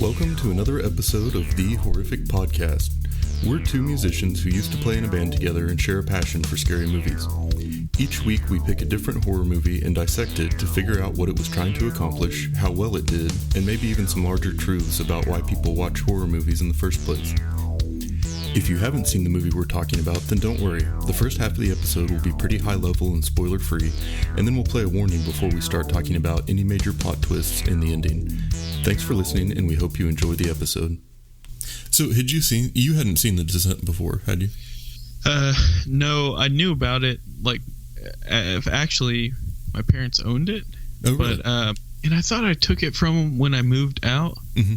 Welcome to another episode of The Horrific Podcast. We're two musicians who used to play in a band together and share a passion for scary movies. Each week we pick a different horror movie and dissect it to figure out what it was trying to accomplish, how well it did, and maybe even some larger truths about why people watch horror movies in the first place. If you haven't seen the movie we're talking about, then don't worry. The first half of the episode will be pretty high level and spoiler free, and then we'll play a warning before we start talking about any major plot twists in the ending. Thanks for listening, and we hope you enjoy the episode. So, you hadn't seen The Descent before, had you? No, I knew about it, actually, my parents owned it. Oh, really? But, and I thought I took it from them when I moved out. Mm-hmm.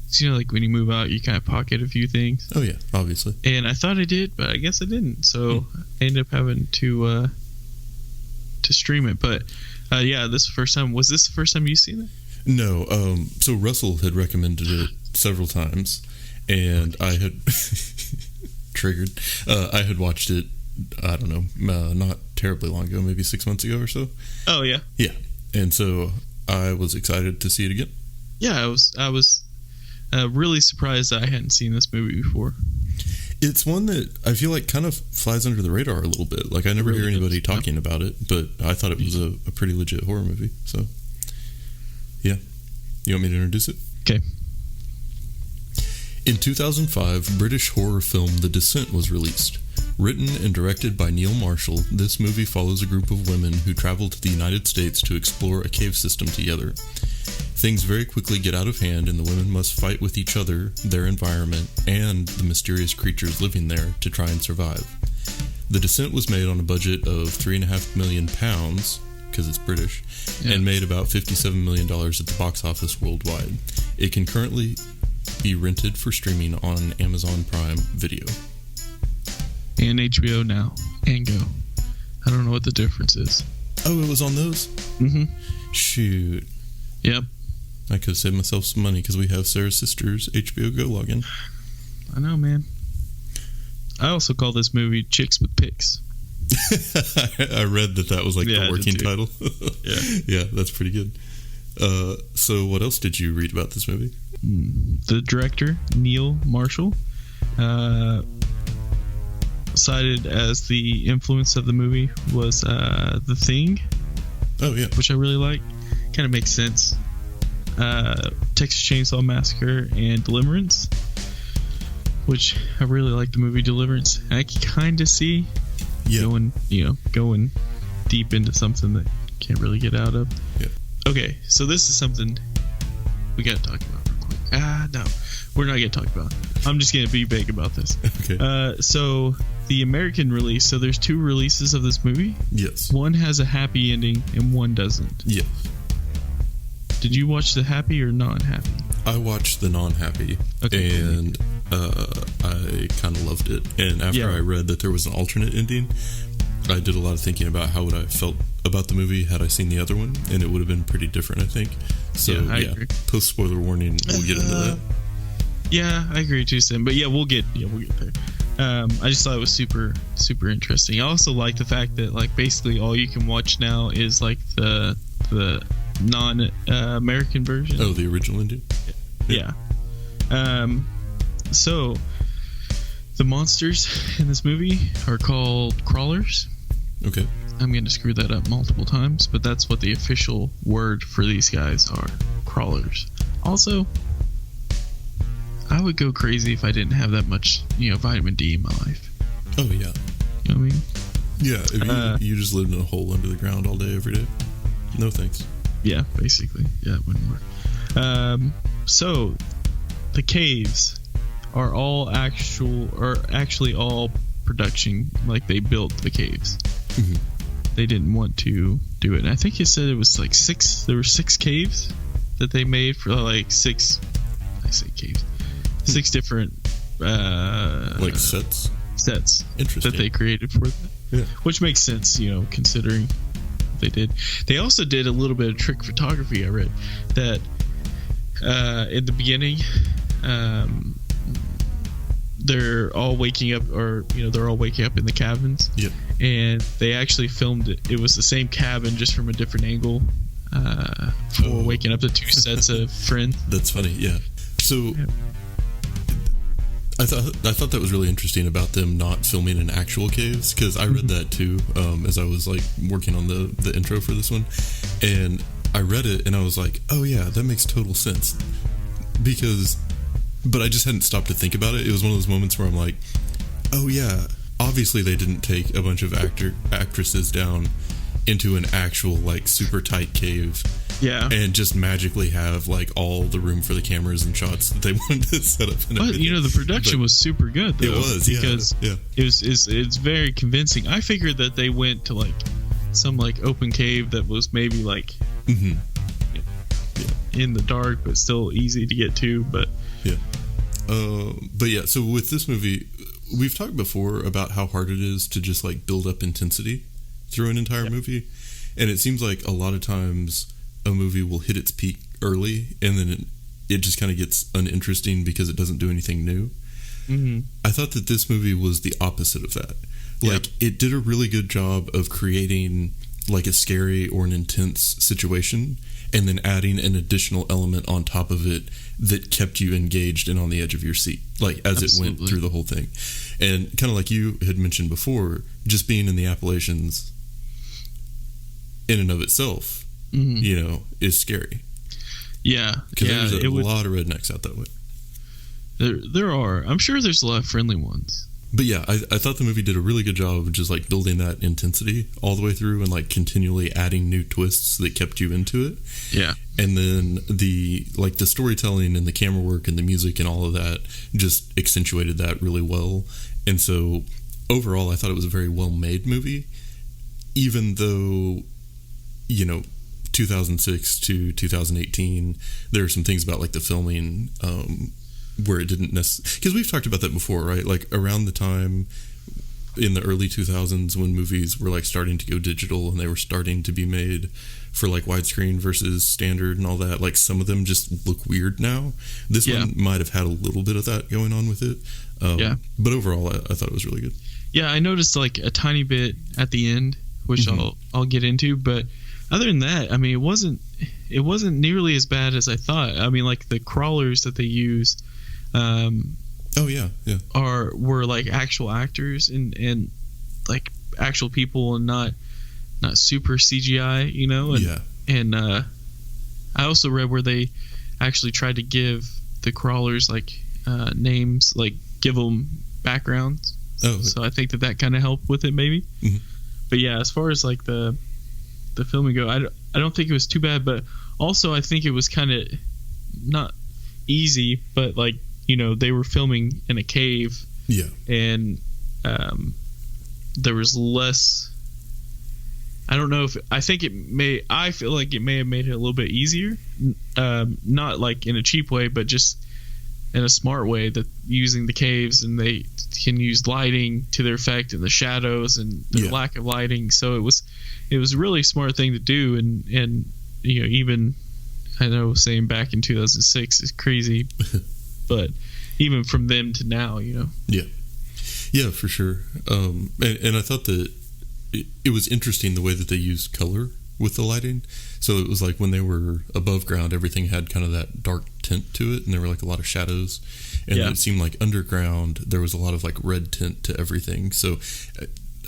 So, when you move out, you kind of pocket a few things. Oh, yeah, obviously. And I thought I did, but I guess I didn't. So, I ended up having to stream it. But, yeah, this is the first time. Was this the first time you've seen it? No, so Russell had recommended it several times, and I had triggered. I had watched it, I don't know, not terribly long ago, maybe 6 months ago or so. Oh, yeah. Yeah, and so I was excited to see it again. Yeah, I was really surprised that I hadn't seen this movie before. It's one that I feel like kind of flies under the radar a little bit. Like, I never hear anybody talking about it, but I thought it was a pretty legit horror movie, so... Yeah. You want me to introduce it? Okay. In 2005, British horror film The Descent was released. Written and directed by Neil Marshall, this movie follows a group of women who travel to the United States to explore a cave system together. Things very quickly get out of hand, and the women must fight with each other, their environment, and the mysterious creatures living there to try and survive. The Descent was made on a budget of £3.5 million, because it's British, and made about $57 million at the box office worldwide. It can currently be rented for streaming on Amazon Prime Video. And HBO Now. And Go. I don't know what the difference is. Oh, it was on those? Mm-hmm. Shoot. Yep. I could have saved myself some money because we have Sarah's sister's HBO Go login. I know, man. I also call this movie Chicks with Picks. I read that was like the working title. Yeah, that's pretty good. So what else did you read about this movie? The director, Neil Marshall, cited as the influence of the movie was The Thing. Oh, yeah. Which I really like. Kind of makes sense. Texas Chainsaw Massacre and Deliverance, which I really like the movie Deliverance. I can kind of see going deep into something that you can't really get out of. Yeah. Okay, so this is something we got to talk about real quick. No, we're not going to talk about it. I'm just going to be big about this. Okay. So the American release, so there's two releases of this movie. Yes. One has a happy ending and one doesn't. Yes. Did you watch the happy or non-happy? I watched the non-happy, and I kind of loved it. And after I read that there was an alternate ending, I did a lot of thinking about how would I have felt about the movie had I seen the other one, and it would have been pretty different, I think. So, I agree. Post-spoiler warning, we'll get into that. Yeah, I agree too, Sam. But we'll get there. I just thought it was super, super interesting. I also like the fact that basically all you can watch now is the non-American version. Oh, the original ending? Yeah. So the monsters in this movie are called crawlers. Okay. I'm going to screw that up multiple times, but that's what the official word for these guys are. Crawlers. Also, I would go crazy if I didn't have that much, vitamin D in my life. Oh, yeah. You know what I mean? Yeah, if you just lived in a hole under the ground all day, every day. No thanks. Yeah, basically. Yeah, it wouldn't work. So, the caves are all actually all production. They built the caves. Mm-hmm. They didn't want to do it. And I think you said it was six. There were 6 caves that they made for six. I say caves. 6 different sets. Interesting. That they created for that. Yeah. Which makes sense, considering they did. They also did a little bit of trick photography. I read that in the beginning, they're all waking up, they're all waking up in the cabins. Yeah. And they actually filmed it. It was the same cabin, just from a different angle. For waking up the 2 sets of friends. That's funny. Yeah. So I thought that was really interesting about them not filming in actual caves, because I read that too as I was like working on the intro for this one, and I read it and I was like, oh yeah, that makes total sense, but I just hadn't stopped to think about it. It was one of those moments where I'm like, oh yeah, obviously they didn't take a bunch of actresses down into an actual like super tight cave. Yeah, and just magically have like all the room for the cameras and shots that they wanted to set up. But the production was super good, though. It was, because it's very convincing. I figured that they went to like some like open cave that was maybe like in the dark, but still easy to get to. But so with this movie, we've talked before about how hard it is to just like build up intensity through an entire movie, and it seems like a lot of times a movie will hit its peak early and then it just kind of gets uninteresting because it doesn't do anything new. I thought that this movie was the opposite of that. Like, it did a really good job of creating like a scary or an intense situation and then adding an additional element on top of it that kept you engaged and on the edge of your seat, like as it went through the whole thing. And kind of like you had mentioned before, just being in the Appalachians in and of itself, is scary. Yeah, because there's a lot of rednecks out that way. There are. I'm sure there's a lot of friendly ones. But yeah, I thought the movie did a really good job of just like building that intensity all the way through and like continually adding new twists that kept you into it. Yeah. And then the storytelling and the camera work and the music and all of that just accentuated that really well. And so overall, I thought it was a very well made movie, even though 2006 to 2018, there are some things about like the filming where it didn't necessarily, because we've talked about that before, right? Like around the time in the early 2000s when movies were like starting to go digital and they were starting to be made for like widescreen versus standard and all that, like some of them just look weird now. This one might have had a little bit of that going on with it. But overall, I thought it was really good. Yeah, I noticed like a tiny bit at the end, which I'll get into, but other than that, I mean, it wasn't nearly as bad as I thought. I mean, like the crawlers that they used, were like actual actors and like actual people and not super CGI, And I also read where they actually tried to give the crawlers like names, like give them backgrounds. So I think that kind of helped with it, maybe. But yeah, as far as like the filming go, I don't think it was too bad, but also I think it was kind of not easy, but like they were filming in a cave, and there was less. I don't know if I feel like it may have made it a little bit easier, not like in a cheap way, but just in a smart way, that using the caves and they can use lighting to their effect and the shadows and the lack of lighting. So it was a really smart thing to do. And even I know saying back in 2006 is crazy, but even from them to now, Yeah, for sure. And I thought that it was interesting the way that they used color with the lighting. So it was like when they were above ground, everything had kind of that dark tint to it, and there were like a lot of shadows. And it seemed like underground there was a lot of like red tint to everything. So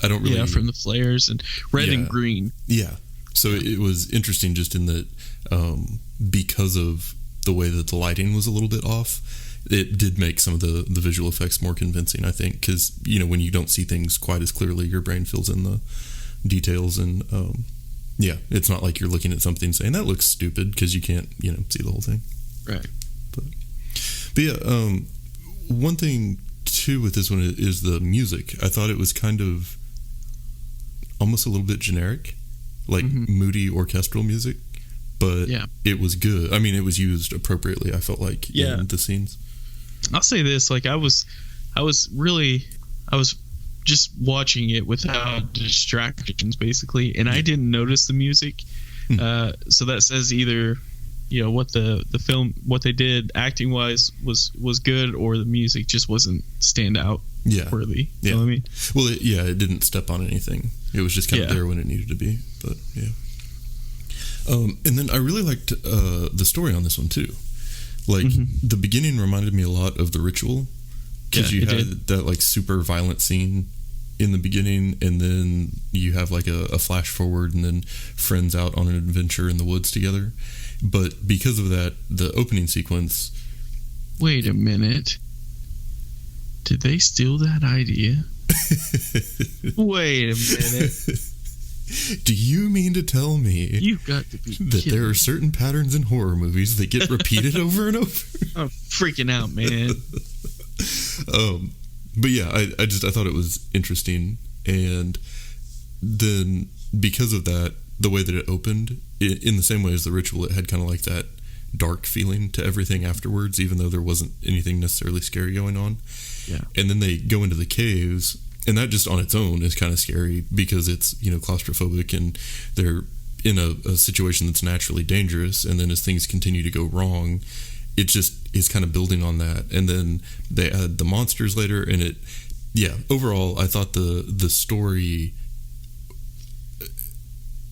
I don't really from the flares and red and green. Yeah. So it was interesting just in that because of the way that the lighting was a little bit off, it did make some of the visual effects more convincing, I think, because when you don't see things quite as clearly, your brain fills in the details, and it's not like you're looking at something saying that looks stupid because you can't see the whole thing. Right. But yeah, one thing too with this one is the music. I thought it was kind of almost a little bit generic, like moody orchestral music, but it was good. I mean, it was used appropriately, I felt like, in the scenes. I'll say this, like I was just watching it without distractions, basically, and I didn't notice the music. So that says either what the film, what they did acting wise was good, or the music just wasn't stand out worthy. You know what I mean? Well, it didn't step on anything. It was just kind of there when it needed to be. But and then I really liked the story on this one too. Like the beginning reminded me a lot of The Ritual, because you had that like super violent scene in the beginning, and then you have like a flash forward, and then friends out on an adventure in the woods together. But because of that, the opening sequence. Wait a minute. Did they steal that idea? Wait a minute. Do you mean to tell me you've got to be that kidding. there are certain patterns in horror movies that get repeated over and over? I'm freaking out, man. But yeah, I thought it was interesting, and then because of that, the way that it opened, in the same way as The Ritual, it had kind of like that dark feeling to everything afterwards, even though there wasn't anything necessarily scary going on. Yeah. And then they go into the caves, and that just on its own is kind of scary, because it's, claustrophobic, and they're in a situation that's naturally dangerous, and then as things continue to go wrong, it just is kind of building on that. And then they add the monsters later, and overall I thought the story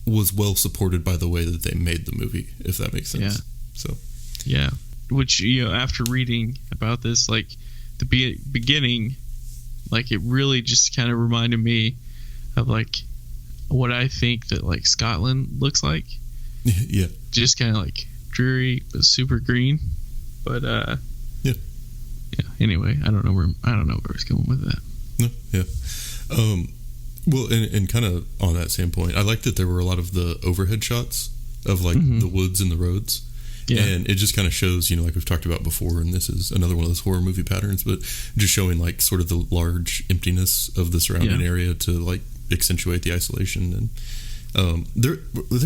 was well supported by the way that they made the movie, if that makes sense. Yeah. So yeah, which after reading about this, like the beginning, like it really just kind of reminded me of like what I think that like Scotland looks like. Yeah, just kind of like dreary but super green. But yeah. Anyway, I don't know where it's going with that. No, yeah. Well, and kind of on that same point, I like that there were a lot of the overhead shots of like the woods and the roads. Yeah. And it just kind of shows, like we've talked about before, and this is another one of those horror movie patterns, but just showing like sort of the large emptiness of the surrounding area to like accentuate the isolation. And there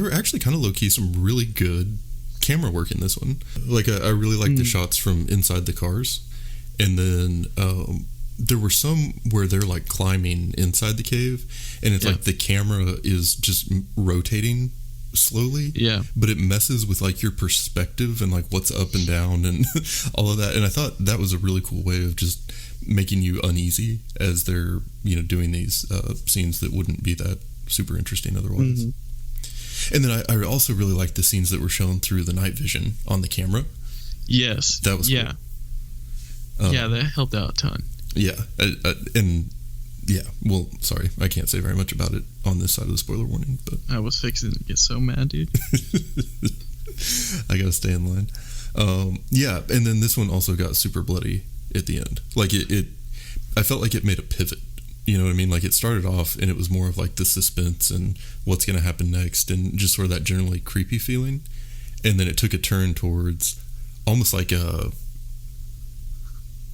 were actually kind of low-key some really good camera work in this one. Like I really like the shots from inside the cars, and then there were some where they're like climbing inside the cave, and it's like the camera is just rotating slowly, but it messes with like your perspective and like what's up and down and all of that. And I thought that was a really cool way of just making you uneasy as they're doing these scenes that wouldn't be that super interesting otherwise. And then I also really liked the scenes that were shown through the night vision on the camera. Yes, that was cool. That helped out a ton. Well, sorry, I can't say very much about it on this side of the spoiler warning, but I was fixing to get so mad, dude. I gotta stay in line. And then this one also got super bloody at the end. Like it I felt like it made a pivot. You know what I mean? Like it started off and it was more of like the suspense and what's gonna happen next, and just sort of that generally creepy feeling. And then it took a turn towards almost like a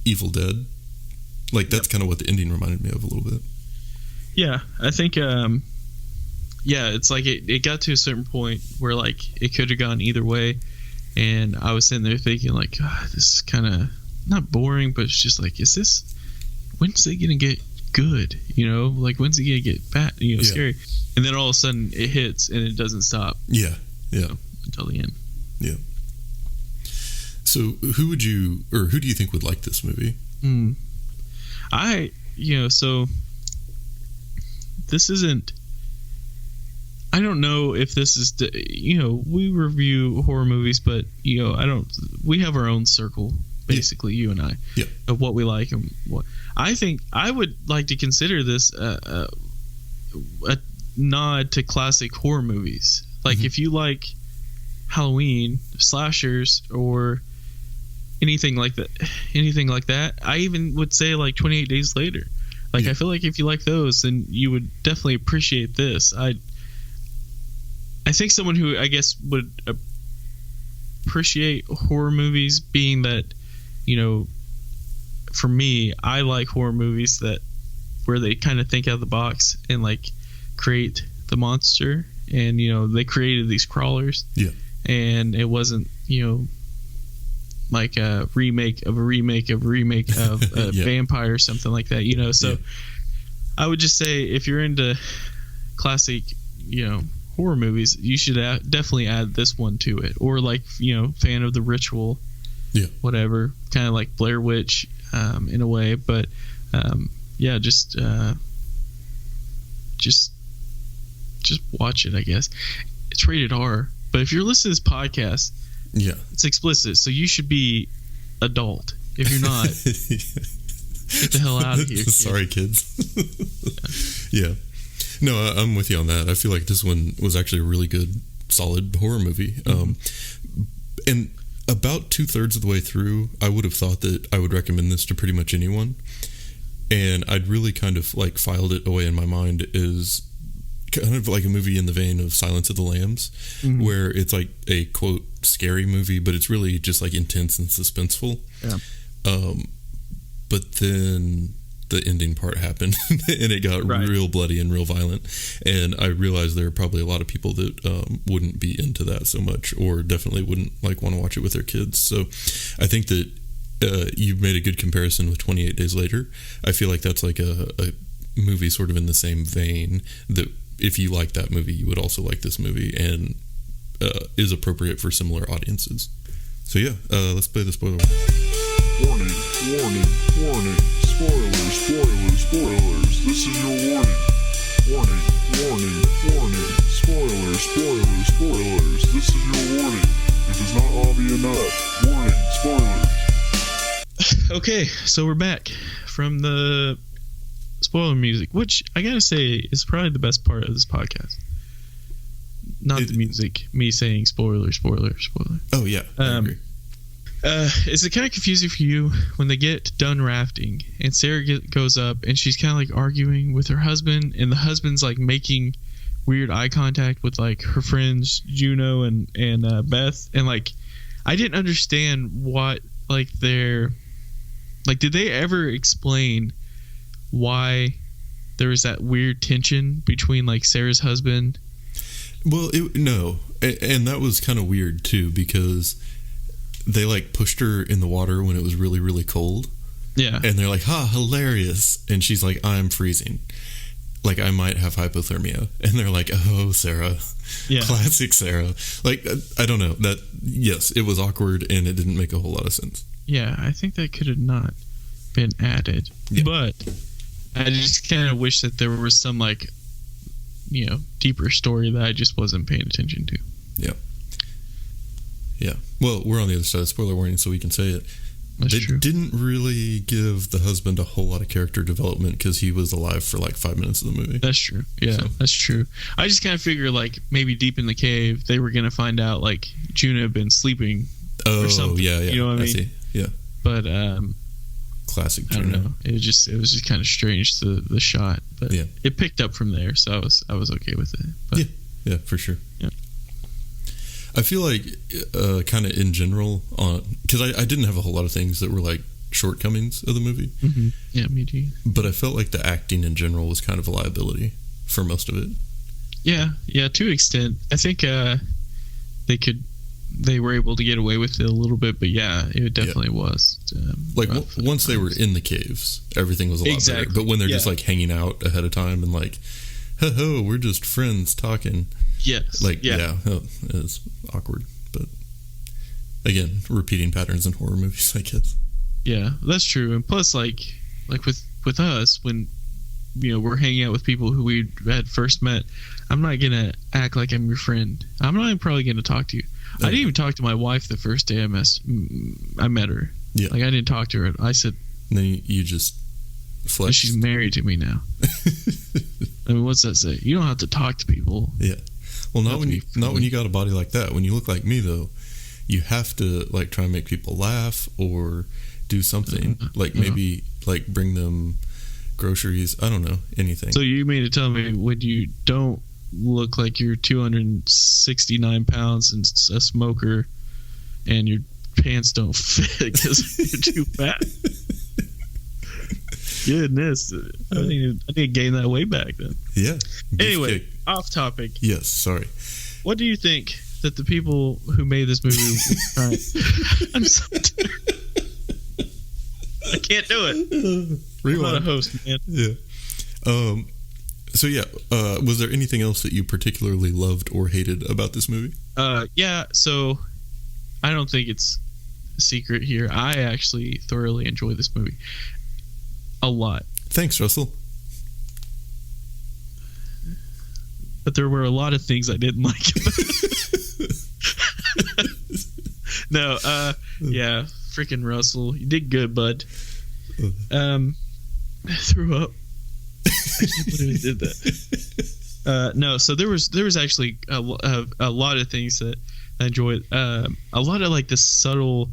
Evil Dead. Like that's kind of what the ending reminded me of a little bit. Yeah, I think it's like it got to a certain point where like it could have gone either way, and I was sitting there thinking like, this is kind of not boring, but it's just like, when's it gonna get good? Like when's it gonna get bad? Scary. And then all of a sudden it hits and it doesn't stop. Yeah. Until the end. Yeah. So who do you think would like this movie? So this isn't, I don't know if this is, we review horror movies, but, we have our own circle, basically, you and I, of what we like and what. I think I would like to consider this a nod to classic horror movies. Like, if you like Halloween, slashers, or anything like that, I even would say like 28 Days Later. Like I feel like if you like those, then you would definitely appreciate this. I think someone who I guess would appreciate horror movies, being that, for me, I like horror movies that where they kind of think out of the box and like create the monster, and they created these crawlers, and it wasn't like a remake of a remake of a remake of a vampire or something like that, so I would just say if you're into classic horror movies, you should definitely add this one to it, or like fan of The Ritual, whatever, kind of like Blair Witch in a way, but just watch it. I guess it's rated R, but if you're listening to this podcast, Yeah. It's explicit, so you should be adult. If you're not, get the hell out of here. Sorry, kids. Yeah. No, I'm with you on that. I feel like this one was actually a really good, solid horror movie. And about 2/3 of the way through, I would have thought that I would recommend this to pretty much anyone. And I'd really kind of like filed it away in my mind as kind of like a movie in the vein of Silence of the Lambs, where it's like a quote scary movie, but it's really just like intense and suspenseful. Yeah. But then the ending part happened and it got real bloody and real violent. And I realized there are probably a lot of people that wouldn't be into that so much, or definitely wouldn't like want to watch it with their kids. So I think that you've made a good comparison with 28 Days Later. I feel like that's like a movie sort of in the same vein, that if you like that movie, you would also like this movie, and is appropriate for similar audiences. So yeah, let's play the spoiler. Warning, warning, warning. Spoilers, spoilers, spoilers. This is your warning. Warning, warning, warning. Spoilers, spoilers, spoilers. This is your warning. If it's not obvious enough. Warning, spoilers. Okay, so we're back from the spoiler music, which I gotta say is probably the best part of this podcast. Not the music, me saying spoiler, spoiler, spoiler. Oh yeah, I agree. Is it kind of confusing for you when they get done rafting and Sarah goes up and she's kind of like arguing with her husband, and the husband's like making weird eye contact with like her friends Juno and Beth, and like I didn't understand what like their like, did they ever explain why there was that weird tension between like Sarah's husband? Well, no, and that was kind of weird too, because they like pushed her in the water when it was really, really cold. Yeah. And they're like, hilarious. And she's like, I'm freezing. Like, I might have hypothermia. And they're like, oh, Sarah. Yeah. Classic Sarah. Like, I don't know. That, yes, it was awkward and it didn't make a whole lot of sense. Yeah, I think that could have not been added. Yeah. But I just kind of wish that there was some, like, you know, deeper story that I just wasn't paying attention to. Yeah. Yeah. Well, we're on the other side of spoiler warning, so we can say it. They didn't really give the husband a whole lot of character development because he was alive for like 5 minutes of the movie. That's true. Yeah, so. That's true. I just kind of figured like maybe deep in the cave they were going to find out like Juno had been sleeping or something. Yeah. You know what I mean? See. Yeah. But classic Juno. I don't know. It was just kind of strange, the shot, but yeah. It picked up from there, so I was okay with it. But, yeah, for sure. Yeah. I feel like kind of in general, because I didn't have a whole lot of things that were like shortcomings of the movie. Mm-hmm. Yeah, me too. But I felt like the acting in general was kind of a liability for most of it. Yeah, to an extent. I think they were able to get away with it a little bit, but yeah, it definitely was. Like once they were in the caves, everything was a lot better. But when they're just like hanging out ahead of time and like, ho, we're just friends talking. Yes. Like, it's awkward. But again, repeating patterns in horror movies, I guess. Yeah, that's true. And plus, like with us, when you know we're hanging out with people who we had first met, I'm not gonna act like I'm your friend. I'm not even probably gonna talk to you. I didn't even talk to my wife the first day I met her. Yeah. Like I didn't talk to her. I said. And then you just flexed. She's married to me now. I mean, what's that say? You don't have to talk to people. Yeah. Well, not when you got a body like that. When you look like me, though, you have to like try and make people laugh or do something. Like maybe like bring them groceries. I don't know, anything. So you mean to tell me when you don't look like you're 269 pounds and a smoker, and your pants don't fit because you're too fat? Goodness, I need to gain that weight back then. Yeah. Anyway, off topic. Yes, sorry. What do you think that the people who made this movie I'm so tired. I can't do it. Rewind. I'm not a host, man. Yeah. So yeah, was there anything else that you particularly loved or hated about this movie? Yeah, so I don't think it's a secret here. I actually thoroughly enjoy this movie. A lot. Thanks, Russell. But there were a lot of things I didn't like about it. No, yeah, freaking Russell, you did good, bud. I threw up. I can't believe I did that. No, so there was actually a lot of things that I enjoyed. A lot of like the subtle,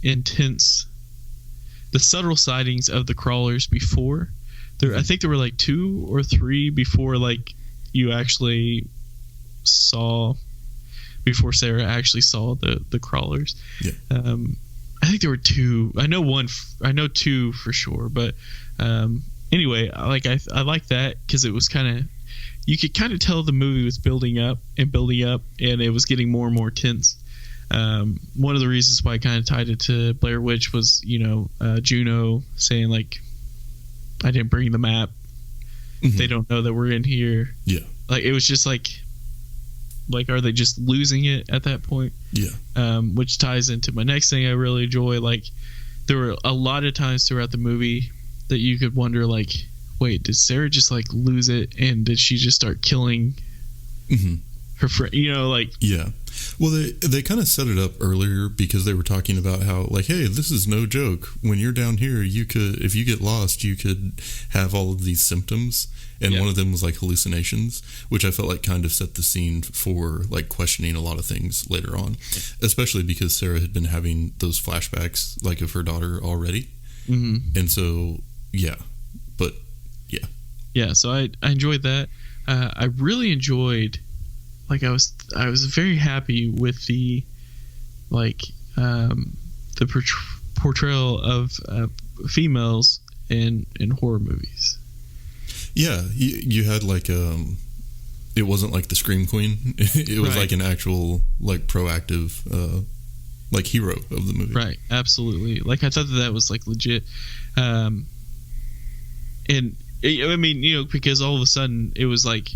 intense, the subtle sightings of the crawlers before. I think there were like 2 or 3 before like you actually saw, before Sarah actually saw the crawlers. Yeah. I think there were 2. I know 2 for sure, but anyway, I like that because it was kind of, you could kind of tell the movie was building up, and it was getting more and more tense. One of the reasons why I kind of tied it to Blair Witch was, Juno saying like, I didn't bring the map. Mm-hmm. They don't know that we're in here. Yeah. Like, it was just like, are they just losing it at that point? Yeah. Which ties into my next thing I really enjoy. Like, there were a lot of times throughout the movie that you could wonder, like, wait, did Sarah just like lose it, and did she just start killing her friend? Yeah. Well, they kind of set it up earlier because they were talking about how, like, hey, this is no joke. When you're down here, if you get lost, you could have all of these symptoms. And one of them was like hallucinations, which I felt like kind of set the scene for like questioning a lot of things later on, especially because Sarah had been having those flashbacks like of her daughter already. Mm-hmm. And so, so I enjoyed that. I really enjoyed, like, I was very happy with the, like, the portrayal of females in horror movies. Yeah, you had like it wasn't like the Scream Queen. It was like an actual like proactive like hero of the movie. Right, absolutely. Like, I thought that was like legit. And I mean, because all of a sudden it was like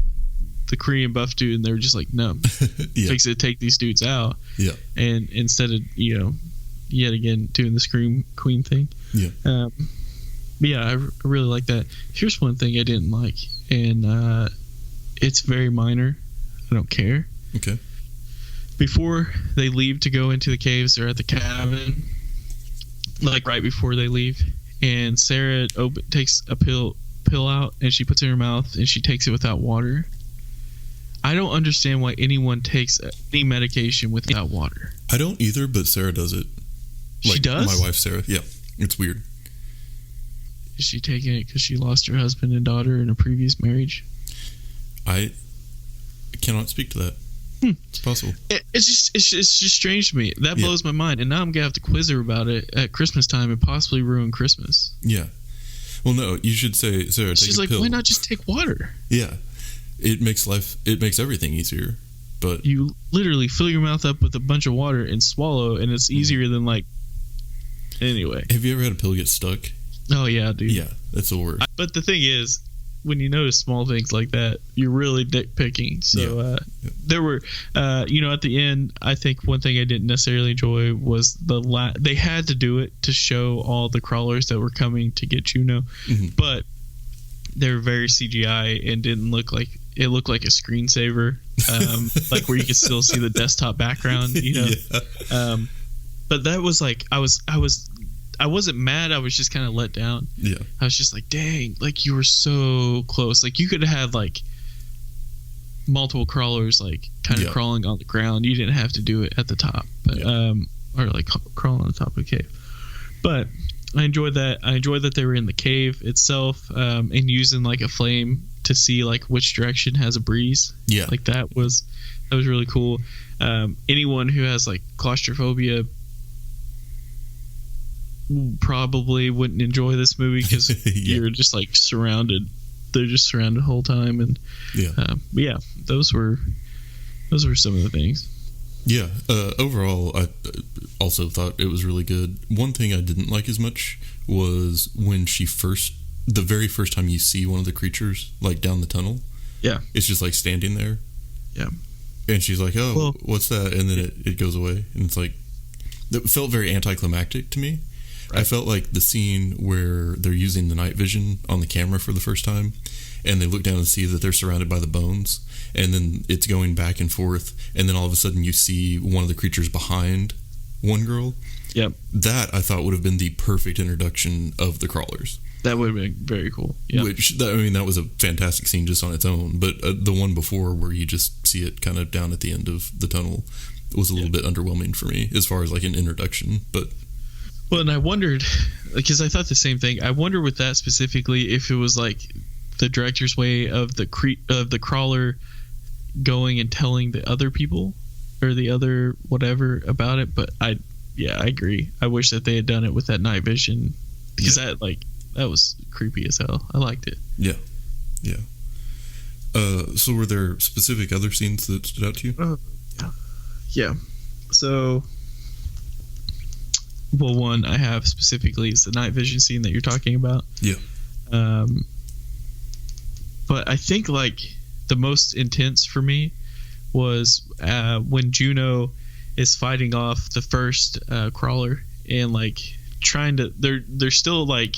the Korean buff dude, and they were just like, no, fix it, take these dudes out. Yeah. And instead of, yet again doing the Scream Queen thing. Yeah. Yeah, I really like that. Here's one thing I didn't like, and it's very minor. I don't care. Okay. Before they leave to go into the caves, they're at the cabin, like right before they leave, and Sarah takes a pill out, and she puts it in her mouth, and she takes it without water. I don't understand why anyone takes any medication without water. I don't either, but Sarah does it. Like, she does? My wife, Sarah. Yeah, it's weird. Is she taking it because she lost her husband and daughter in a previous marriage? I cannot speak to that. It's possible. It's just strange to me. That blows my mind. And now I'm going to have to quiz her about it at Christmas time and possibly ruin Christmas. Yeah. Well, no, you should say, Sarah, she's like, why not just take water? Yeah. It makes everything easier. But you literally fill your mouth up with a bunch of water and swallow, and it's easier than like. Anyway. Have you ever had a pill get stuck? Oh, yeah, dude. Yeah, that's the worst. But the thing is, when you notice small things like that, you're really dick picking. So there were, at the end, I think one thing I didn't necessarily enjoy was they had to do it to show all the crawlers that were coming to get Juno, but they were very CGI and didn't look like, it looked like a screensaver, like where you could still see the desktop background, Yeah. But that was like, I wasn't mad. I was just kind of let down. Yeah. I was just like, dang, like you were so close. Like you could have had like multiple crawlers, like kind of crawling on the ground. You didn't have to do it at the top, but or like crawling on the top of the cave. But I enjoyed that. I enjoyed that they were in the cave itself, and using like a flame to see like which direction has a breeze. Yeah. Like that was really cool. Anyone who has like claustrophobia probably wouldn't enjoy this movie because you're just like surrounded. They're just surrounded the whole time, and those were some of the things. Yeah, overall, I also thought it was really good. One thing I didn't like as much was when the very first time you see one of the creatures like down the tunnel. Yeah, it's just like standing there. Yeah, and she's like, "Oh, well, what's that?" And then it goes away, and it's like it felt very anticlimactic to me. Right. I felt like the scene where they're using the night vision on the camera for the first time, and they look down and see that they're surrounded by the bones, and then it's going back and forth, and then all of a sudden you see one of the creatures behind one girl. Yep. That I thought would have been the perfect introduction of the crawlers. That would have been very cool. Yeah. That was a fantastic scene just on its own. But the one before, where you just see it kind of down at the end of the tunnel, was a little bit underwhelming for me as far as like an introduction. But well, and I wondered, because I thought the same thing. I wonder with that specifically if it was like the director's way of the crawler going and telling the other people or the other whatever about it. But I agree. I wish that they had done it with that night vision, because that was creepy as hell. I liked it. Yeah. So were there specific other scenes that stood out to you? Yeah. So, well, one I have specifically is the night vision scene that you're talking about. Yeah. But I think like the most intense for me was when Juno is fighting off the first crawler and like trying to. They're still like,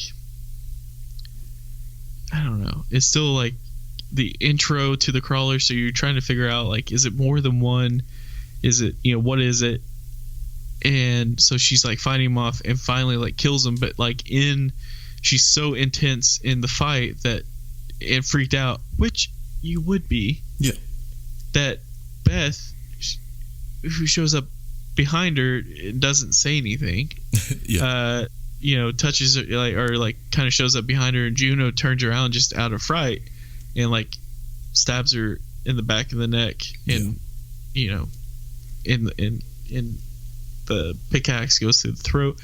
I don't know. It's still like the intro to the crawler, so you're trying to figure out like, is it more than one? Is it, what is it? And so she's like fighting him off and finally like kills him, but like she's so intense in the fight that it freaked out, which you would be. Yeah. That Beth, who shows up behind her, doesn't say anything. Yeah. Touches her or kind of shows up behind her, and Juno turns around just out of fright and like stabs her in the back of the neck, and in the pickaxe goes through the throat.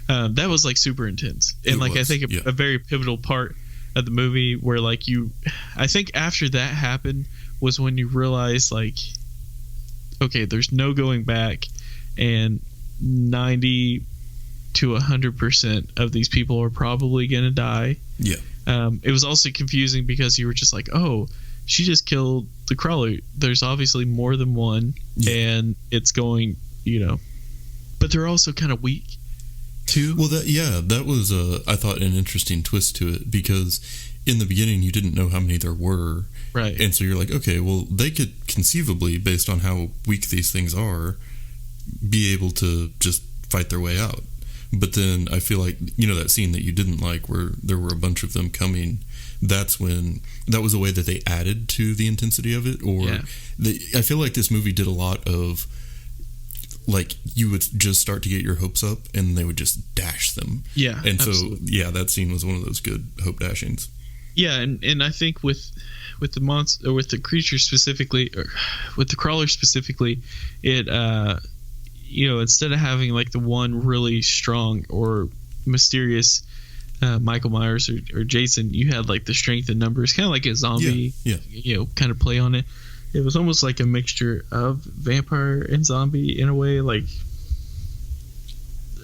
That was like super intense, and I think a very pivotal part of the movie where I think after that happened was when you realize like, okay, there's no going back, and 90 to 100% of these people are probably gonna die. Yeah. It was also confusing because you were just like, oh, she just killed the crawler. There's obviously more than one, and it's going, but they're also kind of weak too. Well, that was I thought an interesting twist to it, because in the beginning you didn't know how many there were, right? And so you're like, okay, well, they could conceivably, based on how weak these things are, be able to just fight their way out. But then I feel like, that scene that you didn't like where there were a bunch of them coming, that was a way that they added to the intensity of it. I feel like this movie did a lot of, like, you would just start to get your hopes up and they would just dash them. Yeah. And absolutely. So, that scene was one of those good hope dashings. Yeah, and I think with the monster, or with the creature specifically, or with the crawler specifically, it instead of having like the one really strong or mysterious Michael Myers or Jason, you had like the strength in numbers, kind of like a zombie, kind of play on it. It was almost like a mixture of vampire and zombie in a way, like,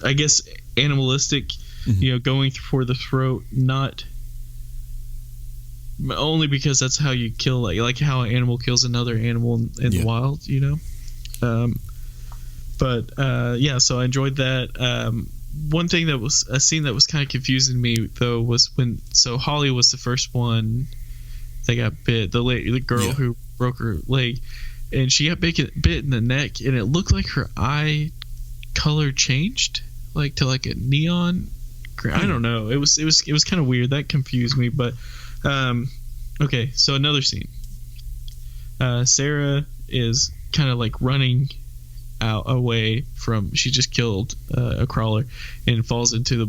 I guess, animalistic, going for the throat, not only because that's how you kill, like how an animal kills another animal in the wild, so I enjoyed that. One thing that was a scene that was kind of confusing me though was when Holly was the first one that got bit, the girl who broke her leg, and she got bit in the neck, and it looked like her eye color changed like to like a neon green. I don't know, it was kind of weird. That confused me. But okay, so another scene, Sarah is kind of like running out away from, she just killed a crawler and falls into the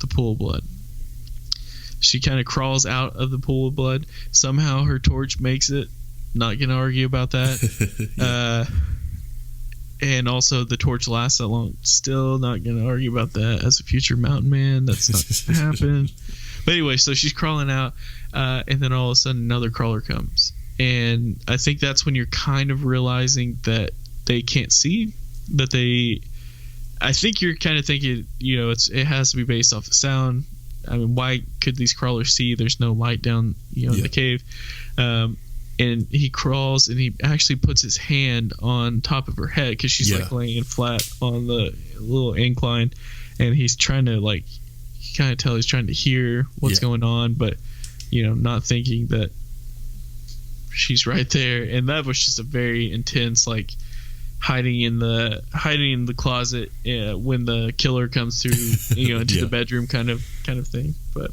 pool of blood. She kind of crawls out of the pool of blood. Somehow her torch makes it. Not gonna argue about that. And also the torch lasts that long. Still not gonna argue about that. As a future mountain man, that's not gonna happen. But anyway, so she's crawling out, and then all of a sudden another crawler comes, and I think that's when you're kind of realizing that they can't see, that I think you're kind of thinking, it has to be based off the sound. I mean, why could these crawlers see? There's no light down, in the cave. And he crawls, and he actually puts his hand on top of her head, because she's like laying flat on the little incline, and he's trying to you kind of tell he's trying to hear what's going on, but not thinking that she's right there. And that was just a very intense, like, hiding in the closet when the killer comes through, into the bedroom kind of thing. But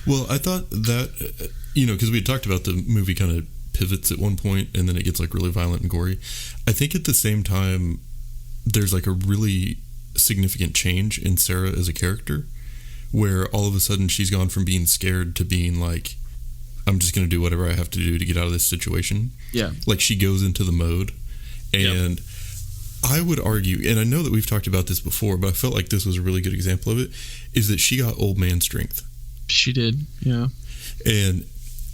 well, I thought that because we had talked about the movie kind of pivots at one point and then it gets like really violent and gory. I think at the same time there's like a really significant change in Sarah as a character, where all of a sudden she's gone from being scared to being like, I'm just going to do whatever I have to do to get out of this situation. Yeah. Like she goes into the mode. And yep. I would argue, and I know that we've talked about this before, but I felt like this was a really good example of it, is that she got old man strength. She did, yeah. And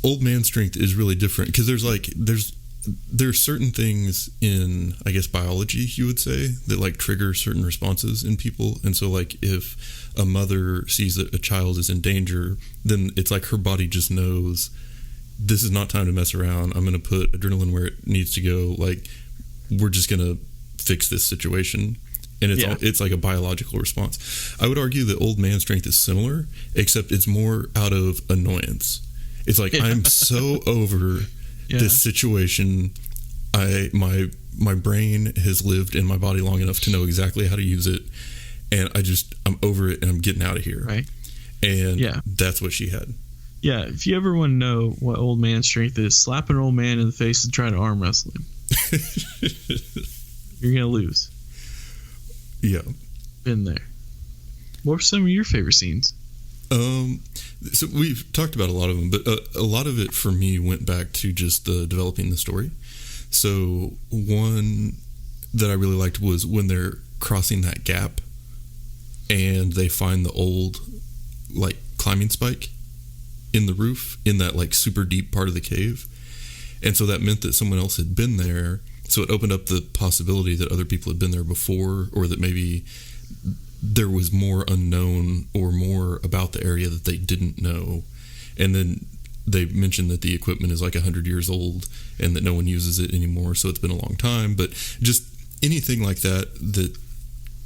old man strength is really different because there's certain things in, I guess, biology, you would say, that like trigger certain responses in people. And so like if a mother sees that a child is in danger, then it's like her body just knows this is not time to mess around. I'm going to put adrenaline where it needs to go. Like, we're just going to fix this situation. And it's like a biological response. I would argue that old man strength is similar, except it's more out of annoyance. It's like, I'm so over this situation. My brain has lived in my body long enough to know exactly how to use it. And I'm over it and I'm getting out of here. Right. And that's what she had. Yeah. If you ever want to know what old man strength is, slap an old man in the face and try to arm wrestle him. You're going to lose. Yeah. Been there. What were some of your favorite scenes? So we've talked about a lot of them, but a lot of it for me went back to just developing the story. So one that I really liked was when they're crossing that gap and they find the old like climbing spike in the roof in that like super deep part of the cave. And so that meant that someone else had been there. So it opened up the possibility that other people had been there before, or that maybe there was more unknown or more about the area that they didn't know. And then they mentioned that the equipment is like 100 years old and that no one uses it anymore. So it's been a long time. But just anything like that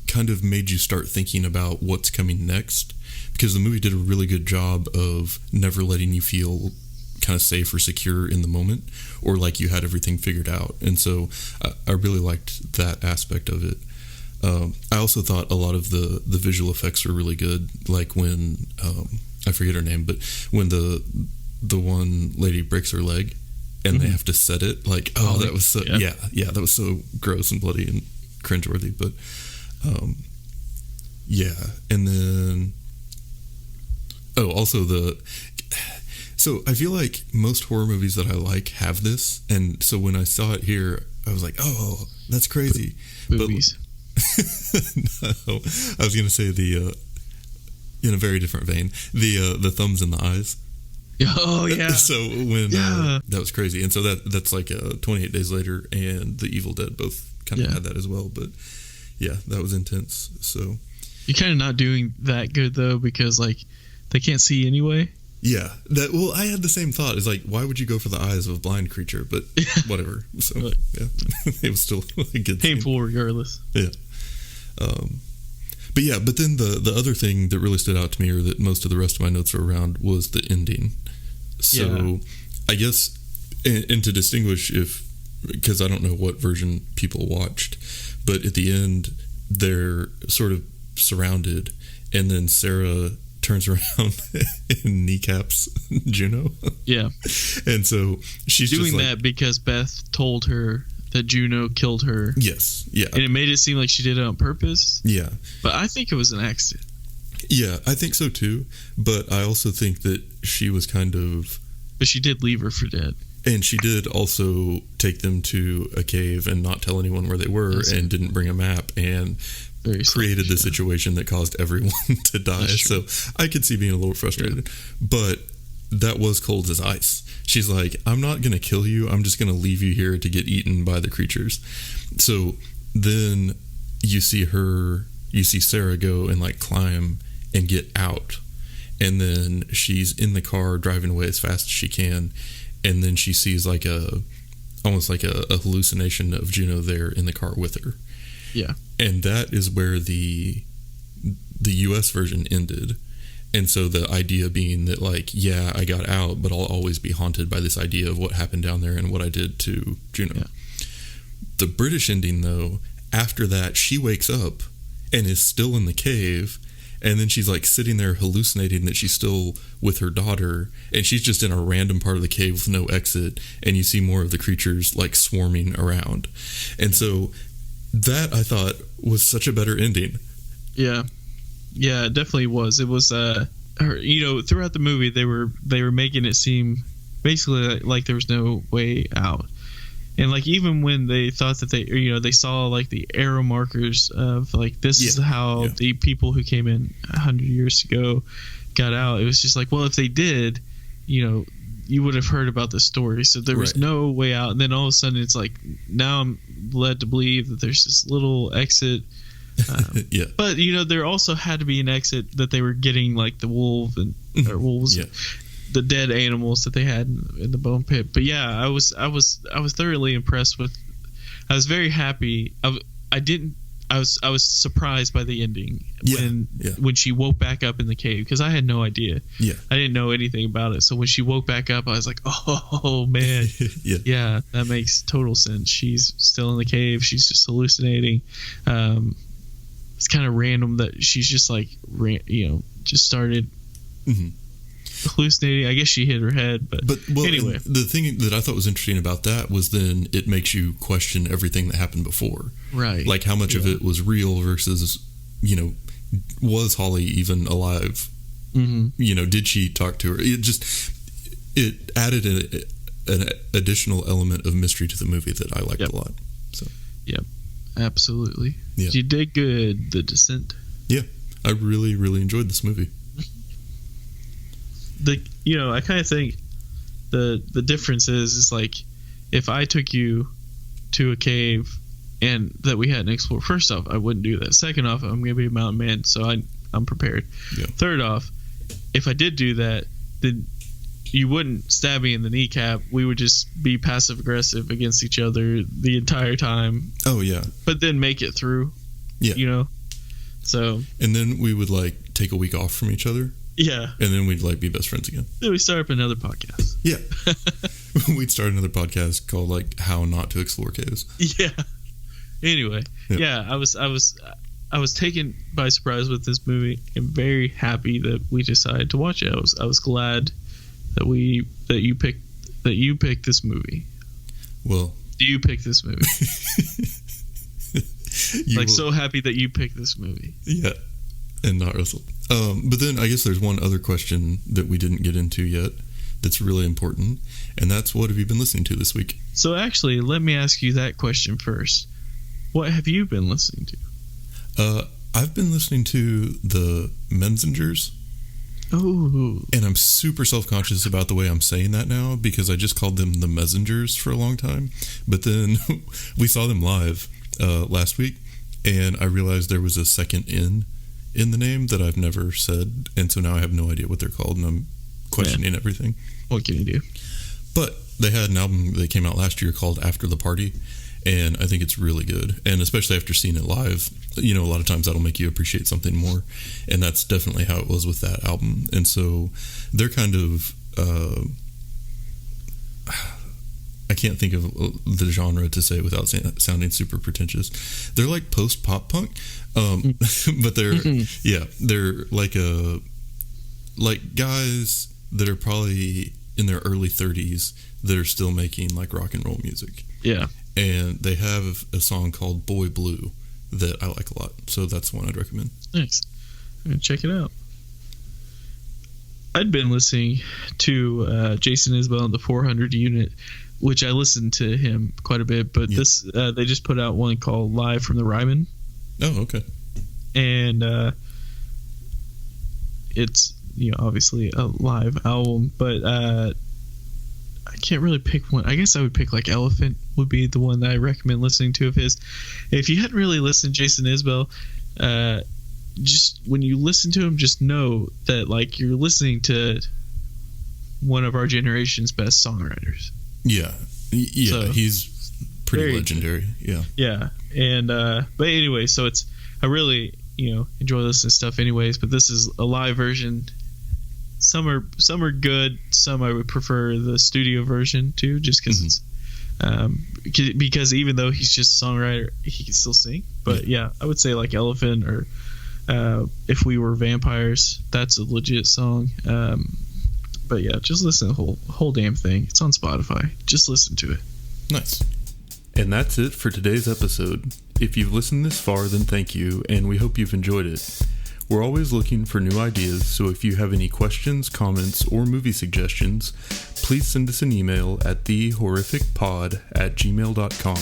kind of made you start thinking about what's coming next, because the movie did a really good job of never letting you feel kind of safe or secure in the moment, or like you had everything figured out. And so I really liked that aspect of it. I also thought a lot of the visual effects were really good, like when I forget her name, but when the one lady breaks her leg and they have to set it, like, that was so that was so gross and bloody and cringeworthy. But and then also so I feel like most horror movies that I like have this, and so when I saw it here, I was like, oh, that's crazy. Boobies. No, I was going to say in a very different vein, the thumbs in the eyes. Oh yeah. So when that was crazy, and so that's like 28 Days Later and The Evil Dead both kind of had that as well. But yeah, that was intense. So you're kind of not doing that good though, because like they can't see anyway. Yeah, I had the same thought. It's like, why would you go for the eyes of a blind creature? But whatever. So yeah, it was still a good painful scene. Regardless. Yeah. But then the other thing that really stood out to me, or that most of the rest of my notes are around, was the ending. So I guess, and to distinguish because I don't know what version people watched, but at the end they're sort of surrounded, and then Sarah turns around and kneecaps Juno. Yeah. And so she's doing just like, that because Beth told her that Juno killed her. Yes. Yeah. And it made it seem like she did it on purpose. Yeah. But I think it was an accident. Yeah, I think so too. But I also think that she was kind of... But she did leave her for dead. And she did also take them to a cave and not tell anyone where they were, and didn't bring a map, and created the situation that caused everyone to die. So I could see being a little frustrated. Yeah. But that was cold as ice. She's like, I'm not going to kill you. I'm just going to leave you here to get eaten by the creatures. So then you see Sarah go and like climb and get out. And then she's in the car driving away as fast as she can. And then she sees like almost like a hallucination of Juno there in the car with her. Yeah. And that is where the US version ended. And so the idea being that, like, yeah, I got out, but I'll always be haunted by this idea of what happened down there and what I did to Juno. Yeah. The British ending, though, after that, she wakes up and is still in the cave. And then she's, like, sitting there hallucinating that she's still with her daughter. And she's just in a random part of the cave with no exit. And you see more of the creatures, like, swarming around. And so that, I thought, was such a better ending. Yeah. Yeah, it definitely was. It was, throughout the movie, they were making it seem basically like there was no way out. And, like, even when they thought that they saw, like, the arrow markers of, like, this is how the people who came in 100 years ago got out, it was just like, well, if they did, you would have heard about the story. So there was no way out. And then all of a sudden it's like, now I'm led to believe that there's this little exit. But, there also had to be an exit that they were getting, like, the wolves, the dead animals that they had in the bone pit. But yeah, I was thoroughly impressed with. I was very happy. I was surprised by the ending when she woke back up in the cave, because I had no idea. Yeah, I didn't know anything about it. So when she woke back up, I was like, oh man, yeah, that makes total sense. She's still in the cave. She's just hallucinating. It's kind of random that she's just like, just started. Mm-hmm. Hallucinating. I guess she hit her head, but anyway. The thing that I thought was interesting about that was then it makes you question everything that happened before. Right. Like how much of it was real versus, was Holly even alive? Mm-hmm. Did she talk to her? It added an additional element of mystery to the movie that I liked a lot. So. Yep. Absolutely. Yeah. You did good, The Descent. Yeah. I really, really enjoyed this movie. I kind of think the difference is like, if I took you to a cave and that we hadn't explored, first off, I wouldn't do that. Second off, I'm going to be a mountain man, so I'm prepared. Yeah. Third off, if I did do that, then you wouldn't stab me in the kneecap. We would just be passive aggressive against each other the entire time. Oh yeah. But then make it through. Yeah. So. And then we would like take a week off from each other. Yeah. And then we'd like be best friends again. Then we start up another podcast. Yeah. We'd start another podcast called like How Not to Explore Caves. Yeah. Anyway, I was taken by surprise with this movie and very happy that we decided to watch it. I was glad that you picked this movie. Well, do you pick this movie? So happy that you picked this movie. Yeah. And not Russell. But then I guess there's one other question that we didn't get into yet that's really important, and that's, what have you been listening to this week? So actually, let me ask you that question first. What have you been listening to? I've been listening to the Menzingers. Oh. And I'm super self-conscious about the way I'm saying that now, because I just called them the Messengers for a long time. But then we saw them live last week, and I realized there was a second in the name that I've never said, and so now I have no idea what they're called, and I'm questioning everything. What can you do? But they had an album that came out last year called After the Party, and I think it's really good. And especially after seeing it live, a lot of times that'll make you appreciate something more, and that's definitely how it was with that album. And so they're kind of I can't think of the genre to say without sounding super pretentious. They're like post-pop punk, but they're they're like guys that are probably in their early 30s that are still making like rock and roll music. Yeah. And they have a song called Boy Blue that I like a lot. So that's one I'd recommend. Nice. I'm going to check it out. I'd been listening to Jason Isbell and the 400 Unit, which I listened to him quite a bit, but this they just put out one called Live from the Ryman. Oh, okay. And it's obviously a live album, but I can't really pick one. I guess I would pick like Elephant would be the one that I recommend listening to of his. If you hadn't really listened to Jason Isbell, just when you listen to him, just know that like you're listening to one of our generation's best songwriters. Yeah, so, he's pretty legendary. Yeah, and but anyway, so I really enjoy listening to stuff anyways. But this is a live version, Some are good. Some I would prefer the studio version too, just because it's because even though he's just a songwriter, he can still sing. But yeah, I would say like Elephant or If We Were Vampires. That's a legit song. But yeah, just listen to the whole damn thing. It's on Spotify. Just listen to it. Nice. And that's it for today's episode. If you've listened this far, then thank you, and we hope you've enjoyed it. We're always looking for new ideas, so if you have any questions, comments, or movie suggestions, please send us an email at thehorrificpod@gmail.com,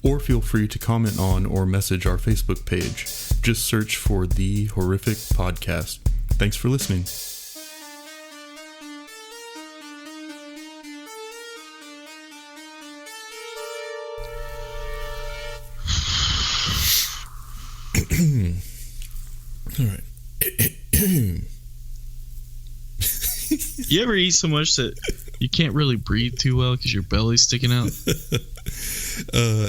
or feel free to comment on or message our Facebook page. Just search for The Horrific Podcast. Thanks for listening. All right. You ever eat so much that you can't really breathe too well because your belly's sticking out?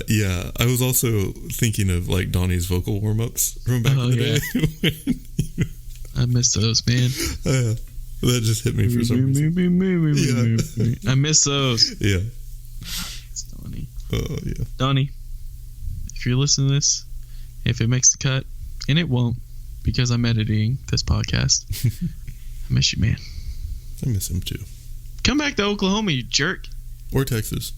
Yeah. I was also thinking of like Donnie's vocal warm-ups from back in the day. I miss those, man. That just hit me for some reason. Yeah. I miss those. Yeah. It's Donnie. Oh, yeah. Donnie, if you're listening to this, if it makes the cut, and it won't, because I'm editing this podcast, I miss you, man. I miss him too. Come back to Oklahoma, you jerk. Or Texas.